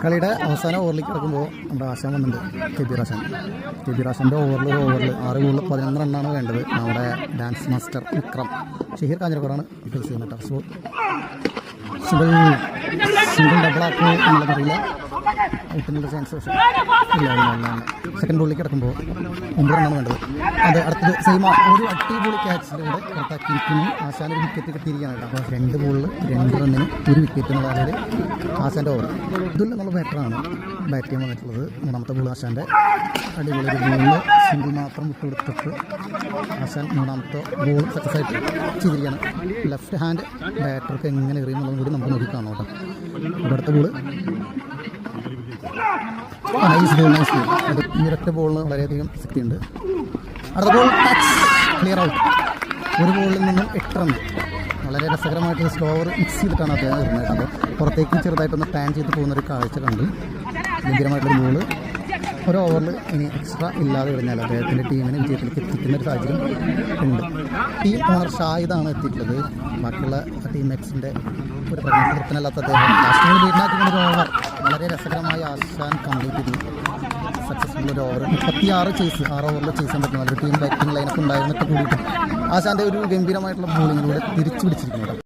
കളിയുടെ അവസാന ഓവറിലേക്ക് കിടക്കുമ്പോൾ നമ്മുടെ ആശാൻ വന്നിട്ടുണ്ട്. കെ ബി റാശാൻ്റെ ഓവറിൽ 6 ബോളിൽ 11 റണ്ണാണ് വേണ്ടത്. നമ്മുടെ ഡാൻസ് മാസ്റ്റർ വിക്രം ഷഹീർ കാഞ്ഞിരക്കോടാണ് ഫേസ് ചെയ്യുന്നത്. സോ സിംഗിൾ ഡബിളാക്കുമോ എന്നുള്ളതറിയില്ല. ഔട്ടിനുള്ള ചാൻസ് പക്ഷേ ഇല്ല. സെക്കൻഡ് ബോളിലേക്ക് കിടക്കുമ്പോൾ 9 റണ്ണാണ് വേണ്ടത്. അത് അടുത്തത് സെയിം ഒരു അടിപൊളി ക്യാച്ചിലൂടെ പുറത്താക്കിയിരിക്കുന്നു. ആശാൻ ഒരു വിക്കറ്റ് കിട്ടിയിരിക്കുകയാണ്. അപ്പോൾ 2 ബോളിൽ 2 റണ്ണിന് 1 വിക്കറ്റ് എന്നുള്ള നിലയിൽ ആശാൻ്റെ ഓവർ. ഇതിൽ നല്ല ബാറ്ററാണ് ബാറ്റ് ചെയ്യാൻ വന്നിട്ടുള്ളത്. 3ാമത്തെ ബോൾ ആശാൻ്റെ അടിപൊളി ഒരു ബോളിൽ സിംഗിൾ മാത്രം വിട്ടുകൊടുത്തിട്ട് ആശാൻ 3ാമത്തെ ബോൾ സക്സസ് ആയിട്ട് ചെയ്തിരിക്കുകയാണ്. ലെഫ്റ്റ് ഹാൻഡ് ബാറ്റർക്ക് എങ്ങനെ എറിയുന്നുള്ളതും കൂടി നമുക്ക് നോക്കി കാണാം കേട്ടോ. അപ്പോൾ അടുത്ത ബോൾ നൈസ് ബോൾ. അത് ഈ ഒരൊറ്റ ബോളിന് വളരെയധികം ശക്തിയുണ്ട്. അടുത്ത ബോൾ ടച്ച് ക്ലിയർ ഔട്ട്. ഒരു ബോളിൽ നിന്നും 8 റൺ. വളരെ രസകരമായിട്ട് സ്ലോവർ മിക്സ് ചെയ്തിട്ടാണ് അദ്ദേഹം വരുന്നത്. അപ്പോൾ പുറത്തേക്ക് ചെറുതായിട്ടൊന്ന് ടാൻ ചെയ്ത് പോകുന്നൊരു കാഴ്ച കണ്ട് ഗംഭീരമായിട്ടൊരു ബോൾ. ഒരു ഓവറിൽ ഇനി എക്സ്ട്രാ ഇല്ലാതെ കഴിഞ്ഞാൽ അദ്ദേഹത്തിൻ്റെ ടീമിനെ വിജയത്തിലേക്ക് എത്തിക്കുന്ന ഒരു സാഹചര്യം ഉണ്ട്. ടീം ഓണർ ഷാഹിദാണ് എത്തിയിട്ടുള്ളത്. ബാക്കിയുള്ള ടീംമേറ്റ്സിൻ്റെ ഒരു പ്രകടനത്തിനല്ലാത്ത അദ്ദേഹം ലാസ്റ്റ് വീട്ടിലാക്കുന്ന ഒരു ഓവർ വളരെ രസകരമായി ആശാൻ കംപ്ലീറ്റ് ചെയ്തു. സക്സസ്ഫുൾ ഒരു ഓവർ 36 ചേസ് 6 ഓവറിൽ ചേസ് ചെയ്യാൻ പറ്റുന്ന ഒരു ടീം ബാറ്റിംഗ് ലൈനൊക്കെ ഉണ്ടായിരുന്നിട്ട് കൂടിയിട്ട് ആശാൻ്റെ ഒരു ഗംഭീരമായിട്ടുള്ള ബോളിങ്ങിലൂടെ തിരിച്ചു പിടിച്ചിരിക്കുന്നത്.